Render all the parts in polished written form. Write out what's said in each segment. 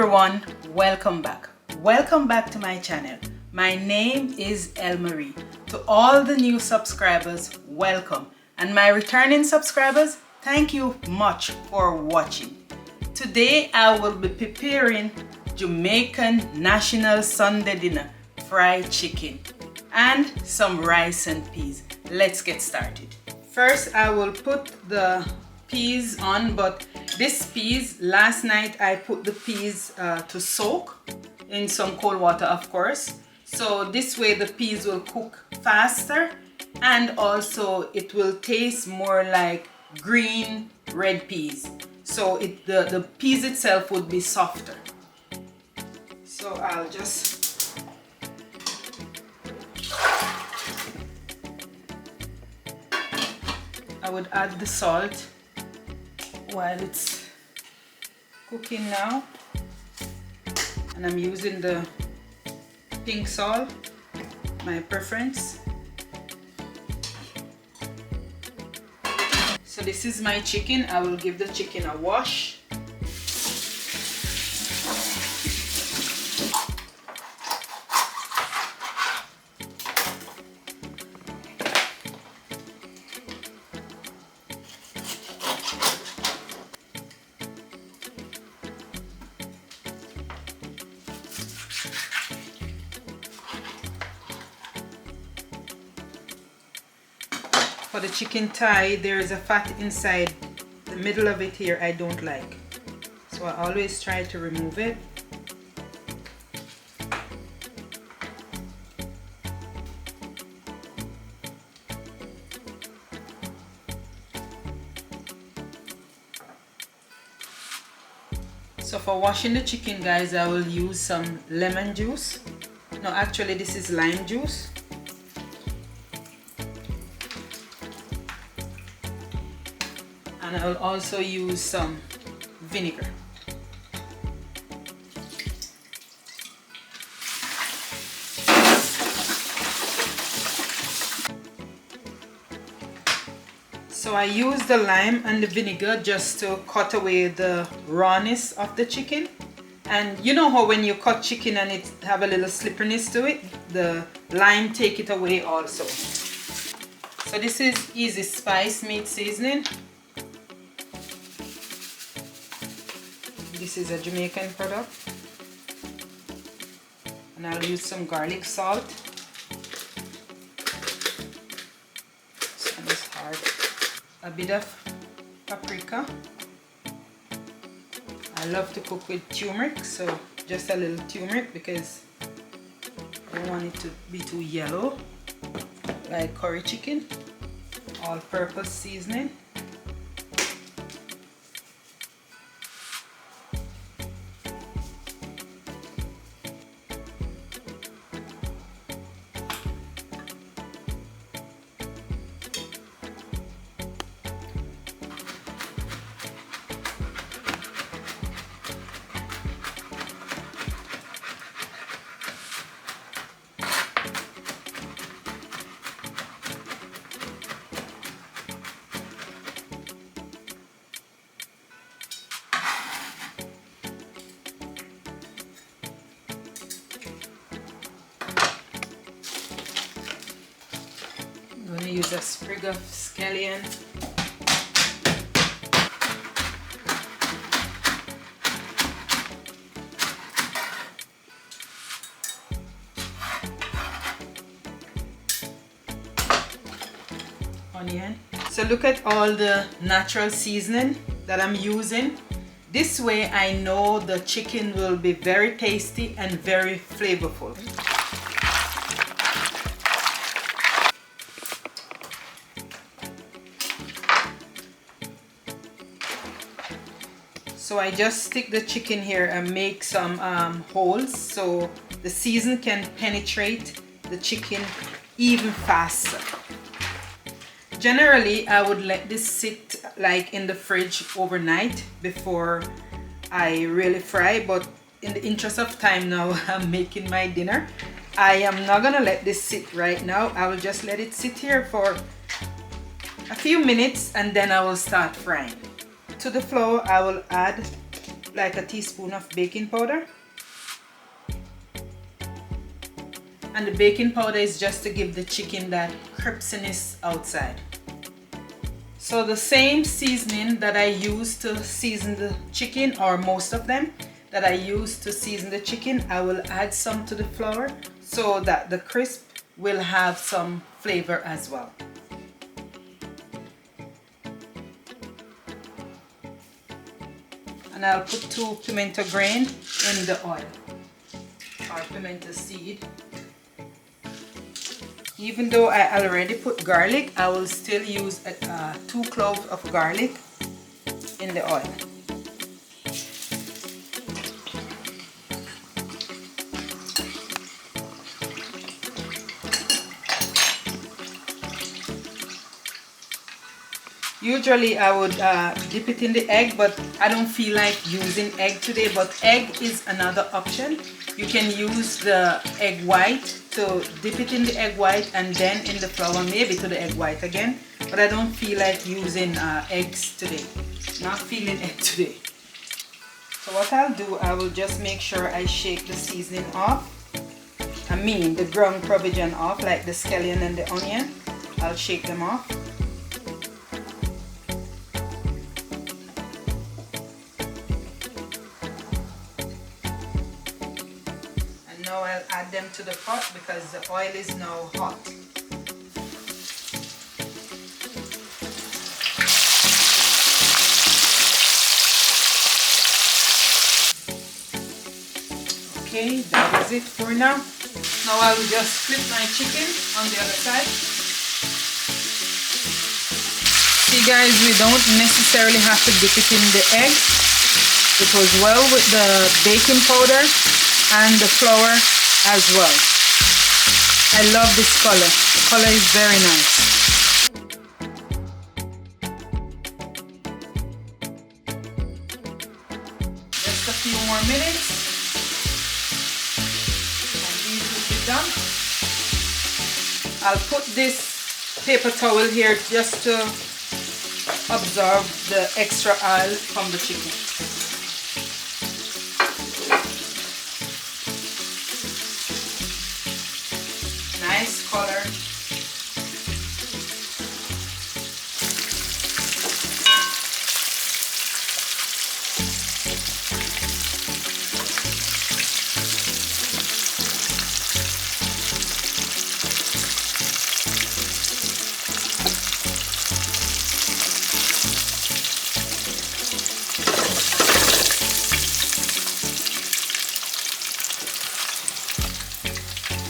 everyone, welcome back. Welcome back to my channel. My name is Elmarie. To all the new subscribers, welcome. And my returning subscribers, thank you much for watching. Today I will be preparing Jamaican National Sunday dinner, fried chicken and some rice and peas. Let's get started. First I will put the peas on, but this peas, last night I put the peas to soak in some cold water, of course. So this way the peas will cook faster and also it will taste more like green red peas. So the peas itself would be softer. So I'll just I would add the salt while it's cooking now, and I'm using the pink salt, my preference. So this is my chicken. I will give the chicken a wash. For the chicken thigh, there is a fat inside the middle of it here I don't like. So I always try to remove it. So for washing the chicken, guys, I will use some lemon juice. No, actually this is lime juice. And I will also use some vinegar. So I use the lime and the vinegar just to cut away the rawness of the chicken. And you know how when you cut chicken and it have a little slipperiness to it, the lime take it away also. So this is Easy Spice meat seasoning. This is a Jamaican product, and I'll use some garlic salt. This one is hard. A bit of paprika. I love to cook with turmeric, so just a little turmeric because I don't want it to be too yellow like curry chicken. All-purpose seasoning. I'm going to use a sprig of scallion. Onion. So look at all the natural seasoning that I'm using. This way I know the chicken will be very tasty and very flavorful. So I just stick the chicken here and make some holes so the season can penetrate the chicken even faster. Generally, I would let this sit like in the fridge overnight before I really fry, but in the interest of time now, I'm making my dinner. I am not gonna let this sit right now. I will just let it sit here for a few minutes and then I will start frying. To the flour, I will add like a teaspoon of baking powder. And the baking powder is just to give the chicken that crispiness outside. So the same seasoning that I use to season the chicken, or most of them that I use to season the chicken, I will add some to the flour so that the crisp will have some flavor as well. And I'll put 2 pimento grain in the oil, or pimento seed. Even though I already put garlic, I will still use 2 cloves of garlic in the oil. Usually I would dip it in the egg, but I don't feel like using egg today. But egg is another option. You can use the egg white to dip it in the egg white and then in the flour, maybe to the egg white again. But I don't feel like using eggs today. Not feeling egg today. So what I'll do, I will just make sure I shake the seasoning off. I mean the ground provision off, like the scallion and the onion. I'll shake them off. Now I'll add them to the pot because the oil is now hot. Okay, that is it for now. Now I will just flip my chicken on the other side. See guys, we don't necessarily have to dip it in the egg. It goes well with the baking powder and the flour as well. I love this color. The color is very nice. Just a few more minutes and these will be done. I'll put this paper towel here just to absorb the extra oil from the chicken. Nice color.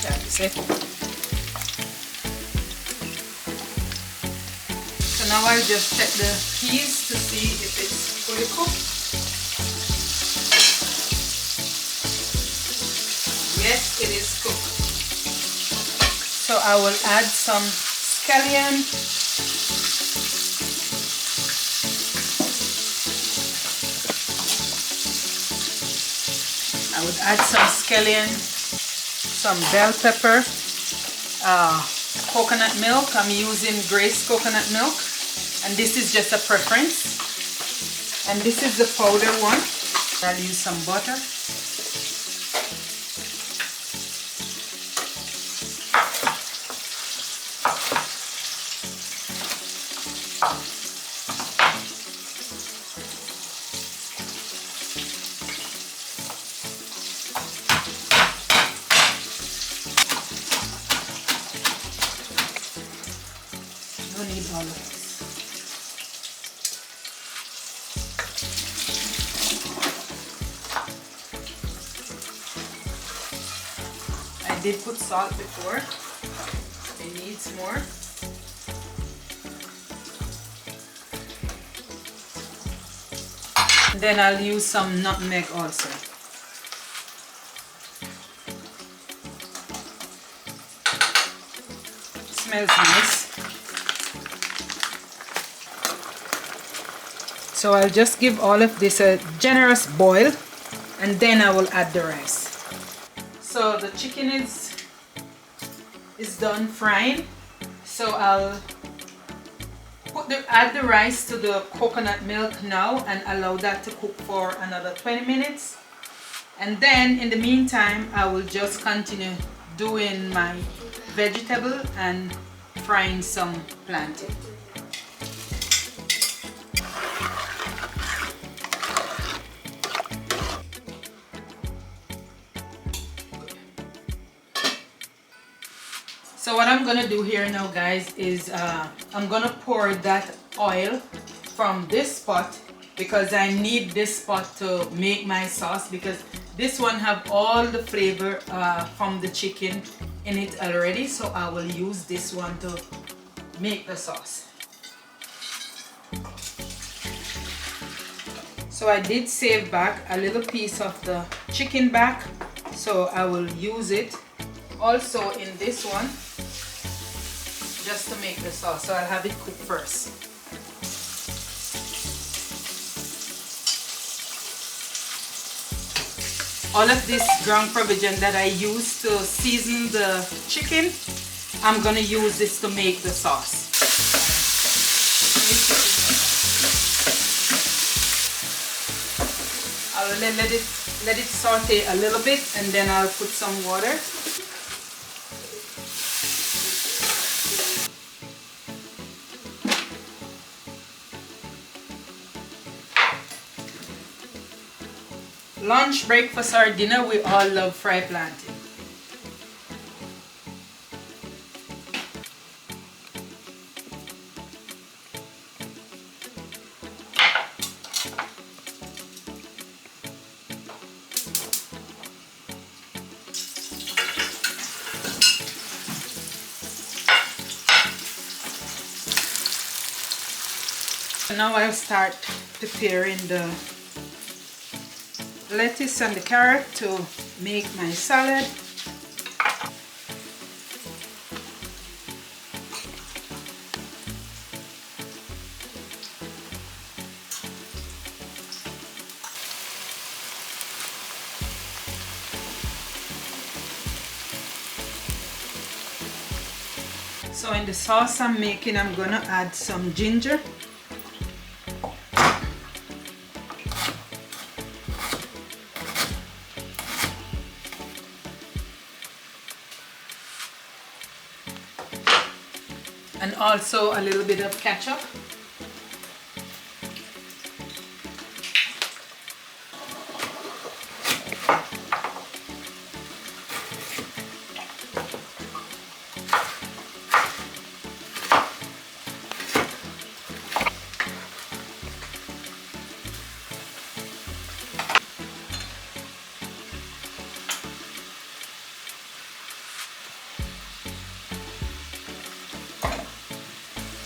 That is it. So now I'll just check the peas to see if it's fully cooked. Yes, it is cooked. So I will add some scallion. I would add some scallion, some bell pepper, coconut milk. I'm using Grace coconut milk, and this is just a preference. And this is the powder one. I'll use some butter. Don't need all of this. I did put salt before. It needs more. Then I'll use some nutmeg also. Smells nice. So I'll just give all of this a generous boil, and then I will add the rice. So the chicken is done frying. So I'll put add the rice to the coconut milk now and allow that to cook for another 20 minutes. And then in the meantime, I will just continue doing my vegetable and frying some plantain. So what I'm gonna do here now, guys, is I'm gonna pour that oil from this pot because I need this pot to make my sauce, because this one have all the flavor from the chicken in it already. So I will use this one to make the sauce. So I did save back a little piece of the chicken back, so I will use it also in this one just to make the sauce. So I'll have it cook first. All of this ground provision that I use to season the chicken, I'm gonna use this to make the sauce. I'll let it saute a little bit, and then I'll put some water. Lunch, breakfast, or dinner, we all love fried plantain. Now I'll start preparing the lettuce and the carrot to make my salad. So in the sauce I'm making, I'm gonna add some ginger. And also a little bit of ketchup.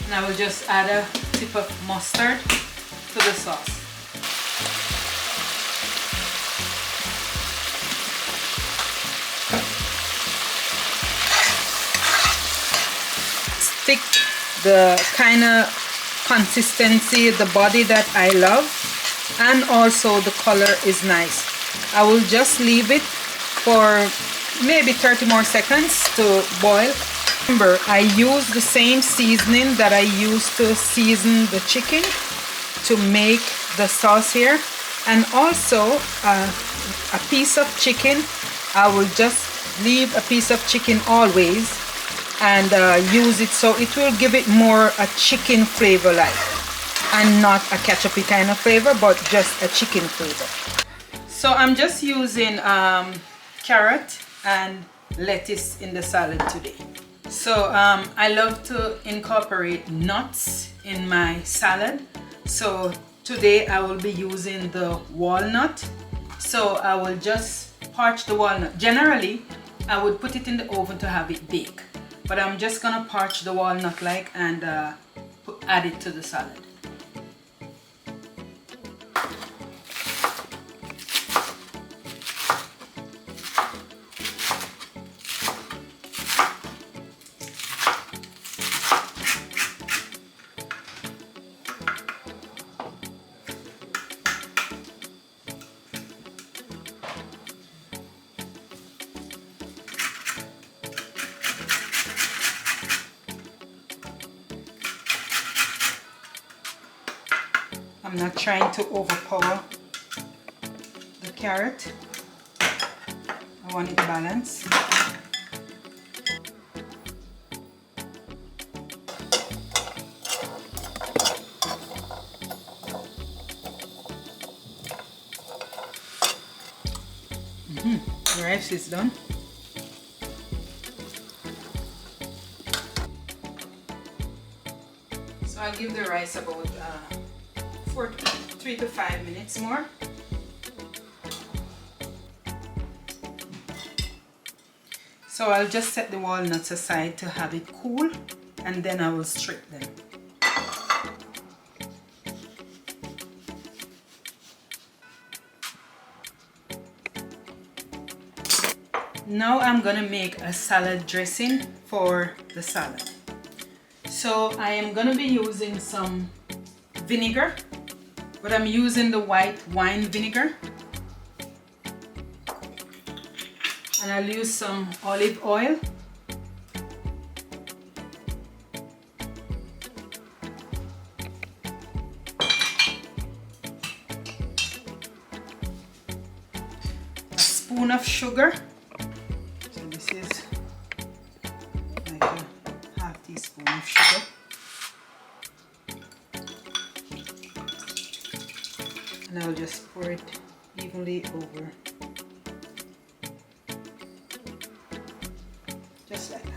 And I will just add a tip of mustard to the sauce. Stick the kind of consistency, the body that I love, and also the color is nice. I will just leave it for maybe 30 more seconds to boil. Remember, I use the same seasoning that I used to season the chicken to make the sauce here. And also a piece of chicken, I will just leave a piece of chicken always and use it, so it will give it more a chicken flavor like, and not a ketchupy kind of flavor, but just a chicken flavor. So I'm just using carrot and lettuce in the salad today. So I love to incorporate nuts in my salad. So today I will be using the walnut. So I will just parch the walnut. Generally, I would put it in the oven to have it bake. But I'm just gonna parch the walnut and add it to the salad. I'm not trying to overpower the carrot. I want it balanced. The rice is done. So I'll give the rice about 3 to 5 minutes more. So I'll just set the walnuts aside to have it cool, and then I will strip them. Now I'm gonna make a salad dressing for the salad. So I am gonna be using some vinegar, but I'm using the white wine vinegar. And I'll use some olive oil. A spoon of sugar. So this is like a half teaspoon of sugar. And I'll just pour it evenly over. Just like that.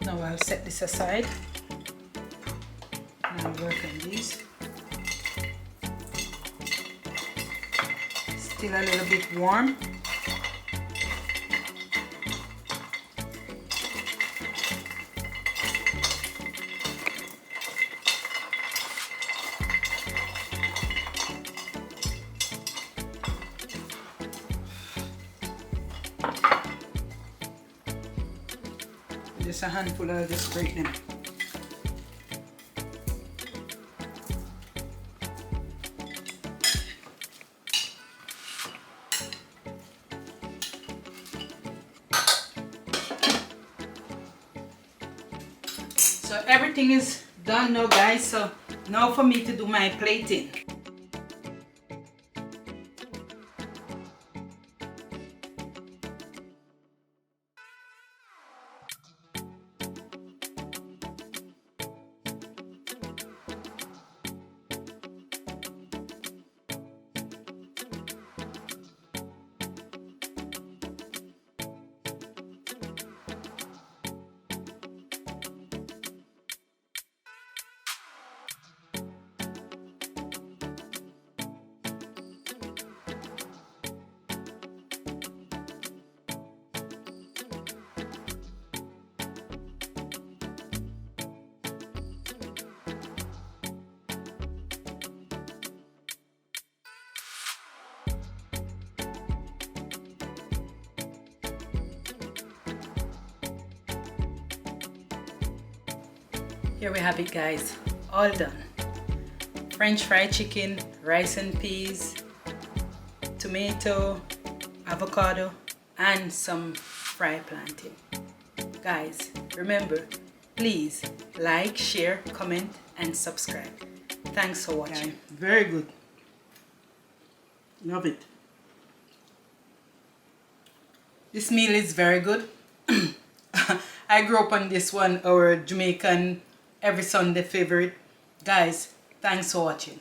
Now I'll set this aside. And I'll work on these. Still a little bit warm. Just a handful, I'll just break them. So everything is done now, guys. So now for me to do my plating. Here we have it, guys, all done. French fried chicken, rice and peas, tomato, avocado, and some fried plantain. Guys, remember, please like, share, comment, and subscribe. Thanks for watching. Okay. Very good. Love it. This meal is very good. I grew up on this one, our Jamaican every Sunday favorite. Guys, thanks for watching.